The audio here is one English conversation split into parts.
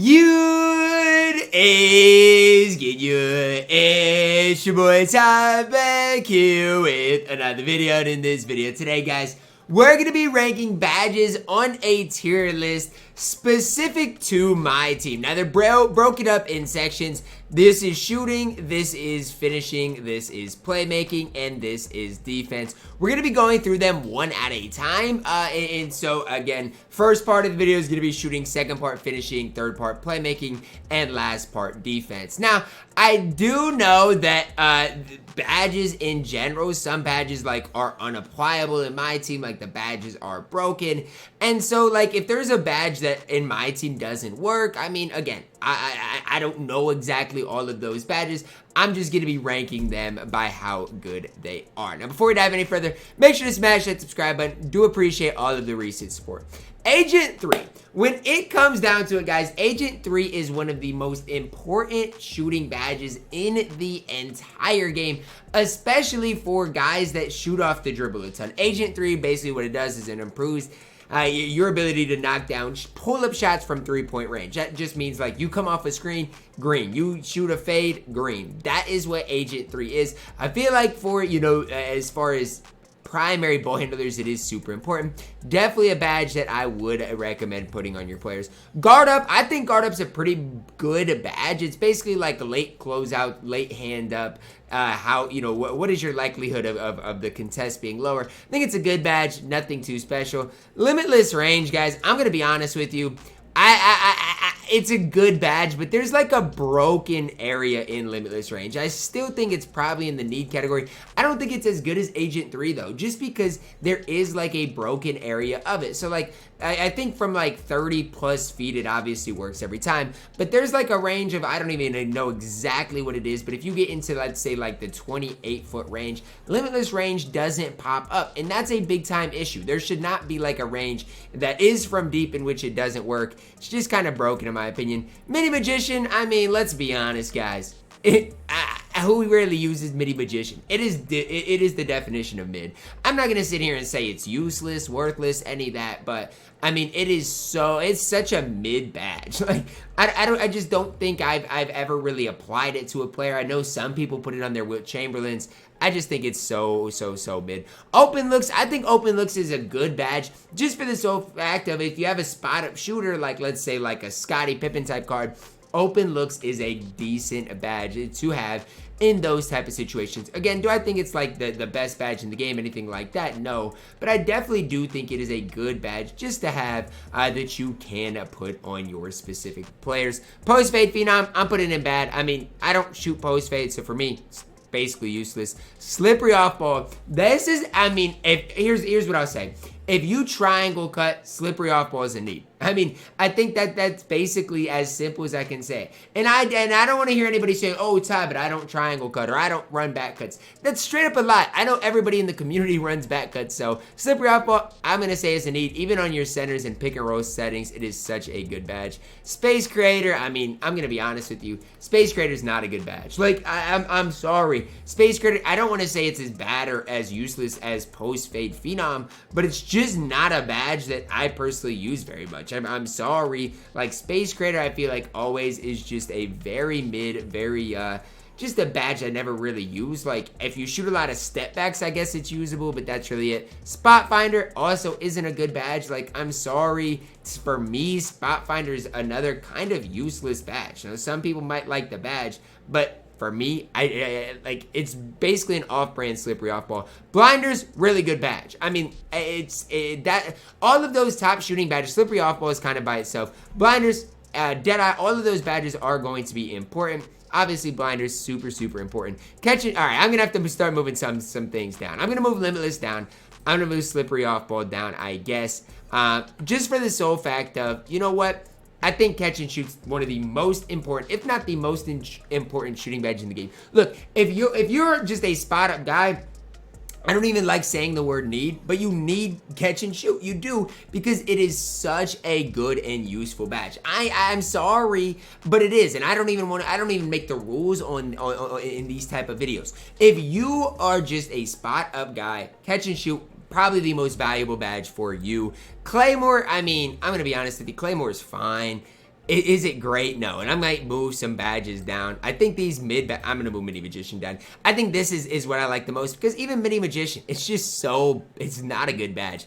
It's your boy Tom back here with another video. And in this video today, guys, we're going to be ranking badges on a tier list specific to my team. Now, they're broken up in sections. This is shooting, this is finishing, this is playmaking, and this is defense. We're going to be going through them one at a time. And so, again, first part of the video is going to be shooting, second part finishing, third part playmaking, and last part defense. Now, I do know that badges in general, some badges are unapplicable in my team, the badges are broken. And so if there's a badge that in my team doesn't work, I mean, again, I don't know exactly all of those badges. I'm just going to be ranking them by how good they are. Now, before we dive any further, make sure to smash that subscribe button. Do appreciate all of the recent support. Agent 3. When it comes down to it, guys, Agent 3 is one of the most important shooting badges in the entire game, especially for guys that shoot off the dribble a ton. Agent 3, basically what it does is it improves your ability to knock down pull-up shots from three-point range. That just means you come off a screen, green. You shoot a fade, green. That is what Agent 3 is. I feel like for, as far as primary ball handlers, it is super important. Definitely a badge that I would recommend putting on your players. Guard up, I think guard up's a pretty good badge. It's basically like a late closeout, late hand up. What is your likelihood of the contest being lower? I think it's a good badge, nothing too special. Limitless range, guys, I'm gonna be honest with you. It's a good badge, but there's a broken area in limitless range. I still think it's probably in the need category. I don't think it's as good as Agent 3 though, just because there is a broken area of it. So I think from 30 plus feet, it obviously works every time, but there's a range of, I don't even know exactly what it is, but if you get into, let's say the 28-foot range, limitless range doesn't pop up, and that's a big time issue. There should not be a range that is from deep in which it doesn't work. It's just kind of broken in my opinion. Mini Magician, I mean, let's be honest, guys. Who rarely uses Mini Magician? It is the definition of mid. I'm not gonna sit here and say it's useless, worthless, any of that, but I mean, it's such a mid badge. I just don't think I've ever really applied it to a player. I know some people put it on their Wilt Chamberlains. I just think it's so mid. OpenLookss, I think OpenLookss is a good badge just for the sole fact of if you have a spot up shooter, let's say a Scottie Pippen type card, OpenLookss is a decent badge to have in those type of situations. Again, do I think it's the best badge in the game, anything like that? No, but I definitely do think it is a good badge just to have that you can put on your specific players. Post fade phenom, I'm putting in bad. I mean, I don't shoot post fade, so for me, it's basically useless. Slippery off ball. This is, I mean, here's what I'll say. If you triangle cut, slippery off ball is a need. I mean, I think that's basically as simple as I can say. And I don't want to hear anybody say, oh, Ty, but I don't triangle cut or I don't run back cuts. That's straight up a lie. I know everybody in the community runs back cuts, so slippery off ball, I'm going to say is a need. Even on your centers and pick and roll settings, it is such a good badge. Space Creator, I mean, I'm going to be honest with you. Space Creator is not a good badge. I'm sorry. Space Creator, I don't want to say it's as bad or as useless as Post Fade Phenom, but it's just not a badge that I personally use very much. I'm sorry. Space Creator, I feel always is just a very mid, very just a badge I never really use. If you shoot a lot of step backs, I guess it's usable, but that's really it. Spot Finder also isn't a good badge. I'm sorry. For me, Spot Finder is another kind of useless badge. Now, some people might like the badge, but for me, it's basically an off-brand slippery off ball. Blinders, really good badge. I mean, that all of those top shooting badges, slippery off ball is kind of by itself. Blinders, Deadeye, all of those badges are going to be important. Obviously, blinders, super important. Catching, all right, I'm gonna have to start moving some things down. I'm gonna move Limitless down. I'm gonna move slippery off ball down, I guess. Just for the sole fact of, you know what? I think catch and shoot's one of the most important, if not the most important shooting badge in the game. Look, if you're just a spot up guy, I don't even like saying the word need, but you need catch and shoot. You do, because it is such a good and useful badge. I'm sorry, but it is, and I don't even make the rules on in these type of videos. If you are just a spot up guy, catch and shoot, probably the most valuable badge for you. Claymore, I mean, I'm gonna be honest with you, Claymore is fine. Is it great? No. And I might move some badges down. I think these I'm going to move Mini Magician down. I think this is what I like the most, because even Mini Magician, it's just so, it's not a good badge.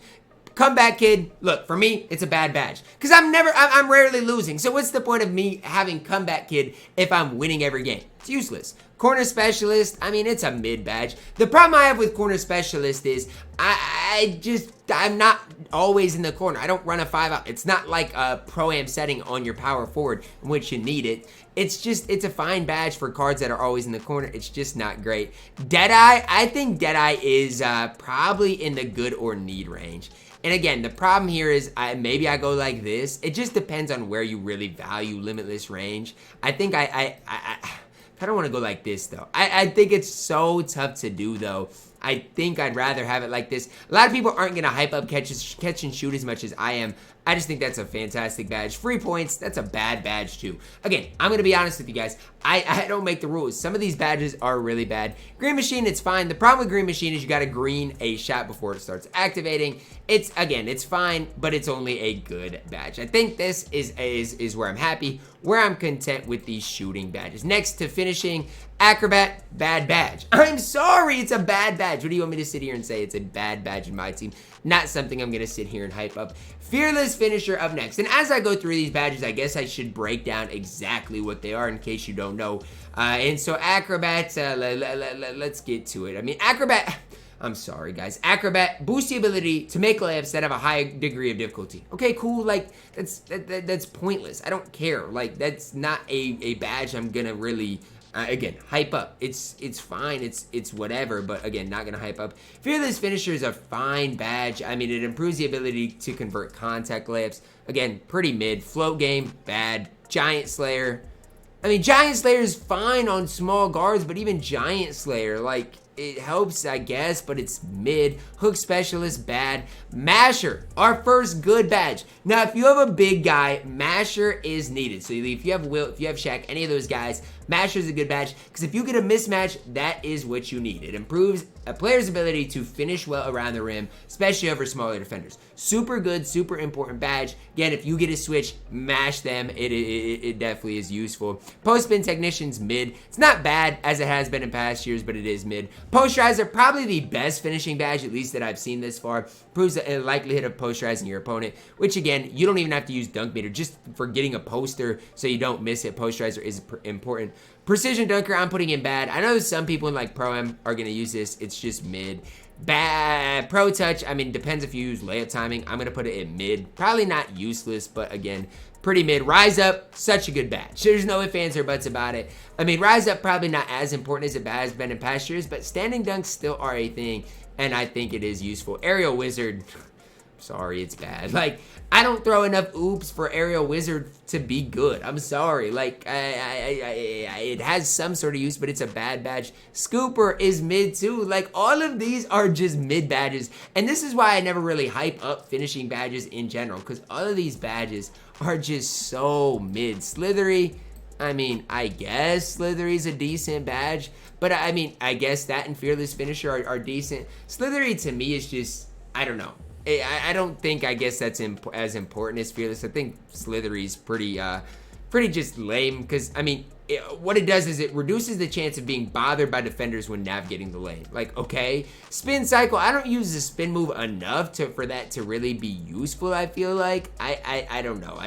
Comeback Kid, look, for me, it's a bad badge. Because I'm rarely losing. So what's the point of me having Comeback Kid if I'm winning every game? It's useless. Corner Specialist, I mean, it's a mid badge. The problem I have with Corner Specialist is I'm not always in the corner. I don't run a 5-out. It's not like a Pro-Am setting on your power forward in which you need it. It's a fine badge for cards that are always in the corner. It's just not great. Deadeye, I think Deadeye is probably in the good or need range. And again, the problem here is maybe I go like this. It just depends on where you really value limitless range. I think I don't want to go like this, though. I think it's so tough to do, though. I think I'd rather have it like this. A lot of people aren't going to hype up catch and shoot as much as I am. I just think that's a fantastic badge. Free points, that's a bad badge too. Again, I'm going to be honest with you guys. I don't make the rules. Some of these badges are really bad. Green Machine, it's fine. The problem with Green Machine is you got to green a shot before it starts activating. It's fine, but it's only a good badge. I think this is where I'm happy, where I'm content with these shooting badges. Next to finishing, Acrobat, bad badge. I'm sorry, it's a bad badge. What do you want me to sit here and say? It's a bad badge in my team. Not something I'm going to sit here and hype up. Fearless Finisher up next. And as I go through these badges, I guess I should break down exactly what they are in case you don't know. And so Acrobat, let's get to it. I mean, Acrobat, I'm sorry, guys. Acrobat boosts the ability to make layups that have a high degree of difficulty. Okay, cool. Like, that's pointless. I don't care. Like, that's not a badge I'm going to really... again, hype up. It's fine. It's whatever, but again, not gonna hype up. Fearless Finisher is a fine badge. I mean, it improves the ability to convert contact layups. Again, pretty mid. Float Game, bad. Giant Slayer. I mean, Giant Slayer is fine on small guards, but even Giant Slayer, like, it helps, I guess, but it's mid. Hook Specialist, bad. Masher, our first good badge. Now, if you have a big guy, Masher is needed. So if you have Wilt, if you have Shaq, any of those guys, Masher is a good badge, because if you get a mismatch, that is what you need. It improves a player's ability to finish well around the rim, especially over smaller defenders. Super good, super important badge. Again, if you get a switch, mash them. It definitely is useful. Post-spin Technician's mid. It's not bad as it has been in past years, but it is mid. Posterizer, probably the best finishing badge, at least that I've seen this far. Proves a likelihood of posterizing your opponent, which again, you don't even have to use Dunk Meter. Just for getting a poster so you don't miss it, Posterizer is important. Precision Dunker, I'm putting in bad. I know some people in like Pro-Am are going to use this. It's just mid. Bad. Pro Touch, I mean, depends if you use layup timing. I'm going to put it in mid. Probably not useless, but again, pretty mid. Rise Up, such a good badge. There's no ifs, ands, or buts about it. I mean, Rise Up probably not as important as it has been in past years, but standing dunks still are a thing, and I think it is useful. Aerial Wizard, sorry, it's bad. Like, I don't throw enough oops for Aerial Wizard to be good. I'm sorry. Like, it has some sort of use, but it's a bad badge. Scooper is mid too. Like, all of these are just mid badges. And this is why I never really hype up finishing badges in general, because all of these badges are just so mid. Slithery, I mean, I guess Slithery's a decent badge, but I mean, I guess that and Fearless Finisher are decent. Slithery to me is just, I don't know. I don't think, I guess that's as important as Fearless. I think Slithery's pretty just lame, because, I mean, what it does is it reduces the chance of being bothered by defenders when navigating the lane. Like, okay, Spin Cycle, I don't use the spin move enough for that to really be useful, I feel like. I don't know.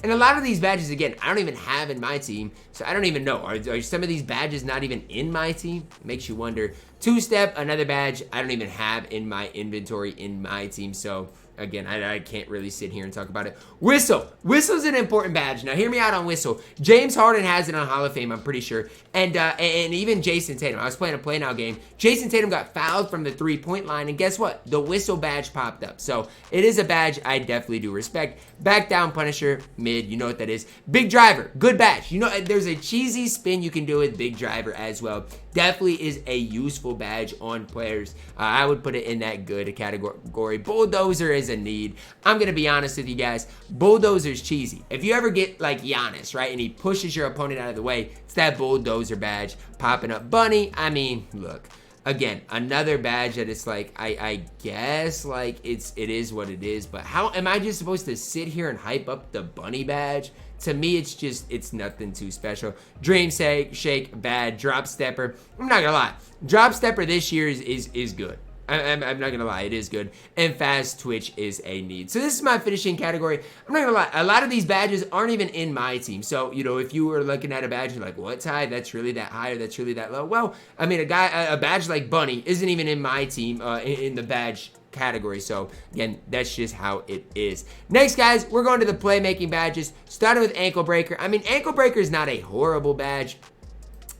And a lot of these badges, again, I don't even have in my team, so I don't even know. Are some of these badges not even in my team? Makes you wonder. Two-Step, another badge I don't even have in my inventory in my team, so again, I can't really sit here and talk about it. Whistle. Whistle's an important badge. Now, hear me out on Whistle. James Harden has it on Hall of Fame, I'm pretty sure. And even Jason Tatum. I was playing a Play Now game. Jason Tatum got fouled from the three-point line, and guess what? The Whistle badge popped up. So, it is a badge I definitely do respect. Back Down Punisher, mid. You know what that is. Big Driver, good badge. You know, there's a cheesy spin you can do with Big Driver as well. Definitely is a useful badge on players. I would put it in that good category. Bulldozer is a need. I'm going to be honest with you guys. Bulldozer's cheesy. If you ever get like Giannis, right, and he pushes your opponent out of the way, it's that Bulldozer badge popping up. Bunny, I mean, look. Again, another badge that it's like, I guess, like, it is what it is. But how am I just supposed to sit here and hype up the Bunny badge? to me, it's nothing too special. Dream Shake, bad. Drop Stepper, I'm not gonna lie. Drop Stepper this year is good. I'm not gonna lie, it is good. And Fast Twitch is a need. So this is my finishing category. I'm not gonna lie, a lot of these badges aren't even in my team. So, you know, if you were looking at a badge, you're like, what, Ty? That's really that high or that's really that low? Well, I mean, a badge like Bunny isn't even in my team in the badge category. So again, that's just how it is. Next, guys, we're going to the playmaking badges, starting with Ankle Breaker. I mean, Ankle Breaker is not a horrible badge.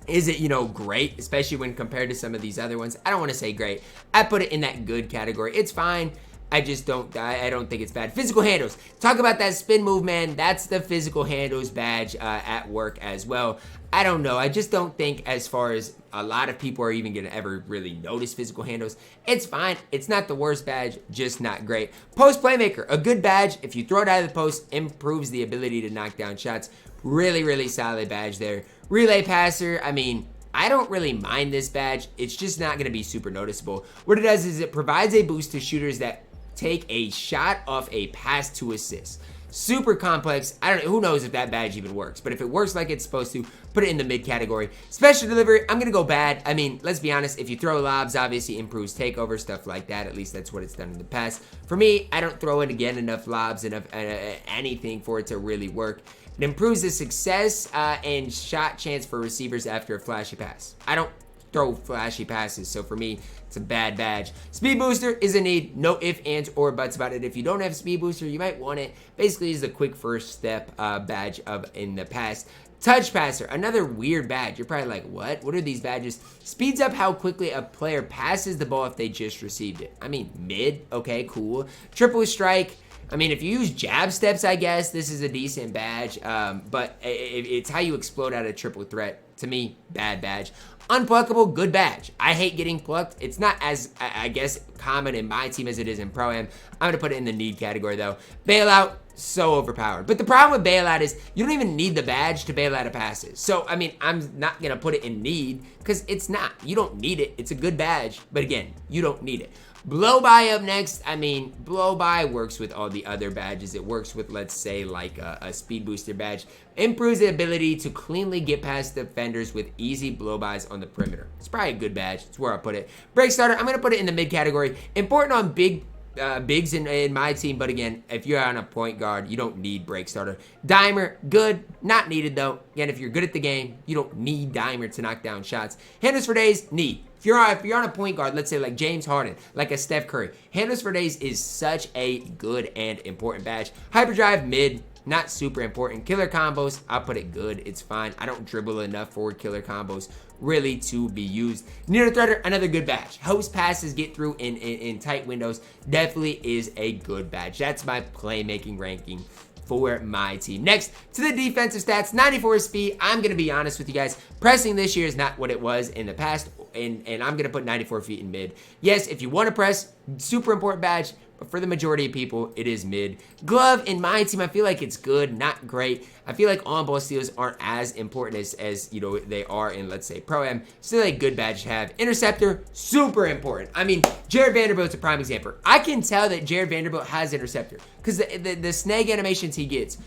Is it, you know, great, especially when compared to some of these other ones? I don't want to say great. I put it in that good category. It's fine. I just don't think it's bad. Physical handles. Talk about that spin move, man. That's the physical handles badge at work as well. I don't know. I just don't think, as far as a lot of people are even going to ever really notice physical handles. It's fine. It's not the worst badge, just not great. Post Playmaker, a good badge. If you throw it out of the post, improves the ability to knock down shots. Really, really solid badge there. Relay Passer, I mean, I don't really mind this badge. It's just not going to be super noticeable. What it does is it provides a boost to shooters that take a shot off a pass to assist. Super complex. I don't know, who knows if that badge even works, but if it works like it's supposed to, put it in the mid category. Special delivery, I'm gonna go bad. I mean, let's be honest, if you throw lobs, obviously improves takeover, stuff like that. At least that's what it's done in the past. For me, I don't throw in again enough lobs, enough anything for it to really work. It improves the success and shot chance for receivers after a flashy pass. I don't throw flashy passes, so for me, it's a bad badge. Speed Booster is a need. No ifs, ands, or buts about it. If you don't have Speed Booster, you might want it. Basically, is the quick first step badge of in the past. Touch Passer, another weird badge. You're probably like, what? What are these badges? Speeds up how quickly a player passes the ball if they just received it. I mean, mid, okay, cool. Triple Strike. I mean, if you use jab steps, I guess this is a decent badge, but it's how you explode out of triple threat. To me, bad badge. Unpluckable, good badge. I hate getting plucked. It's not as, I guess, common in my team as it is in Pro-Am. I'm going to put it in the need category, though. Bailout, so overpowered. But the problem with Bailout is you don't even need the badge to bail out of passes. So, I mean, I'm not going to put it in need because it's not. You don't need it. It's a good badge. But again, you don't need it. Blow By up next. I mean, Blow By works with all the other badges. It works with, let's say, like a Speed Booster badge. Improves the ability to cleanly get past defenders with easy blow-bys on the perimeter. It's probably a good badge. That's where I'll put it. Break Starter, I'm going to put it in the mid category. Important on bigs in my team, but again, if you're on a point guard, you don't need Break Starter. Dimer, good, not needed though. Again, if you're good at the game, you don't need Dimer to knock down shots. Handles for days, need. If you're on a point guard, let's say like James Harden, like a Steph Curry, Handles for days is such a good and important badge. Hyperdrive, mid. Not super important. Killer combos, I'll put it good. It's fine. I don't dribble enough for killer combos really to be used. Near Threader, another good badge. Host passes get through in tight windows. Definitely is a good badge. That's my playmaking ranking for my team. Next, to the defensive stats, 94 speed. I'm going to be honest with you guys. Pressing this year is not what it was in the past, and I'm going to put 94 feet in mid. Yes, if you want to press, super important badge, but for the majority of people, it is mid. Glove, in my team, I feel like it's good, not great. I feel like on-ball steals aren't as important as you know, they are in, let's say, Pro-Am. Still a good badge to have. Interceptor, super important. I mean, Jared Vanderbilt's a prime example. I can tell that Jared Vanderbilt has Interceptor because the snag animations he gets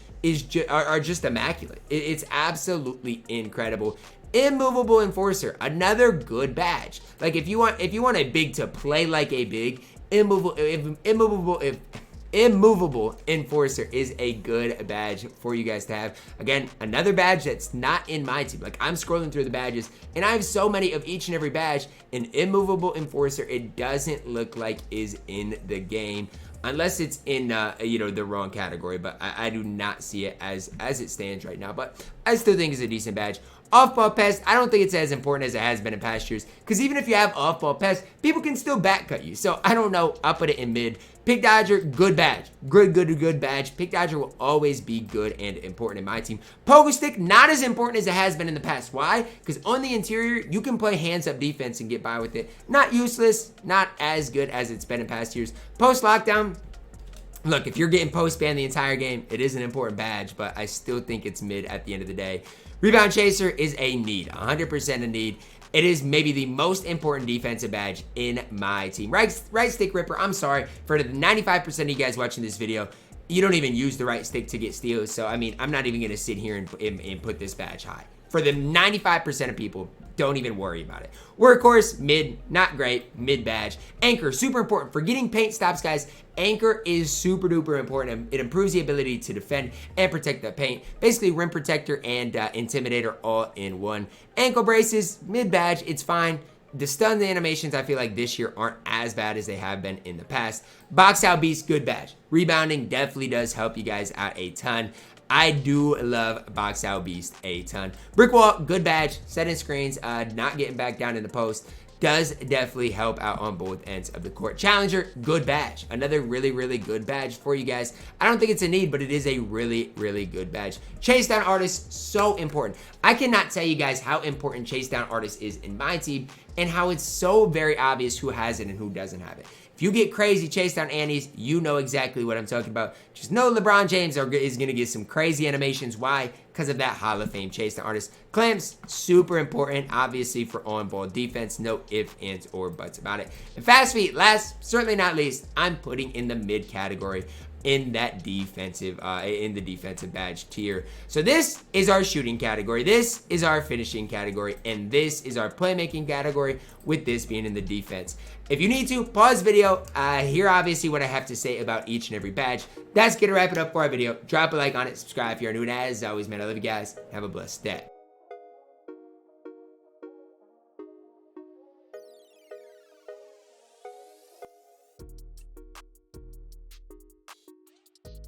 are just immaculate. It's absolutely incredible. Immovable Enforcer, another good badge. Like if you want a big to play like a big, immovable Enforcer is a good badge for you guys to have. Again, another badge that's not in my team. Like I'm scrolling through the badges and I have so many of each and every badge. An immovable Enforcer, it doesn't look like is in the game unless it's in you know, the wrong category, but I do not see it as it stands right now. But I still think it's a decent badge. Off-ball pest, I don't think it's as important as it has been in past years, because even if you have off-ball pest, people can still back cut you. So I don't know, I'll put it in mid. Pick Dodger, good badge. Good badge. Pick Dodger will always be good and important in my team. Pogo Stick, not as important as it has been in the past. Why? Because on the interior, you can play hands-up defense and get by with it. Not useless, not as good as it's been in past years. Post Lockdown, look, if you're getting post-ban the entire game, it is an important badge, but I still think it's mid at the end of the day. Rebound Chaser is a need, 100% a need. It is maybe the most important defensive badge in my team. Right Stick Ripper, I'm sorry, for the 95% of you guys watching this video, you don't even use the right stick to get steals. So, I mean, I'm not even going to sit here and put this badge high. For the 95% of people, don't even worry about it. Workhorse, mid, not great, mid badge. Anchor, super important. For getting paint stops, guys, anchor is super duper important. It improves the ability to defend and protect the paint. Basically, rim protector and intimidator all in one. Ankle braces, mid badge, it's fine. The stun animations, I feel like this year aren't as bad as they have been in the past. Box out beast, good badge. Rebounding definitely does help you guys out a ton. I do love Box Out Beast a ton. Brick Wall, good badge. Setting screens, not getting back down in the post. Does definitely help out on both ends of the court. Challenger, good badge. Another really, really good badge for you guys. I don't think it's a need, but it is a really, really good badge. Chase down artist, so important. I cannot tell you guys how important chase down artist is in my team and how it's so very obvious who has it and who doesn't have it. If you get crazy chase down Annies, you know exactly what I'm talking about. Just know LeBron James is going to get some crazy animations. Why? Because of that Hall of Fame chase down artist. Clamps, super important, obviously, for on-ball defense. No ifs, ands, or buts about it. And fast feet, last, certainly not least, I'm putting in the mid category in that defensive, in the defensive badge tier. So this is our shooting category, this is our finishing category, and this is our playmaking category, with this being in the defense. If you need to, pause video, hear obviously what I have to say about each and every badge. That's gonna wrap it up for our video. Drop a like on it, subscribe if you're new, and as always, man, I love you guys. Have a blessed day.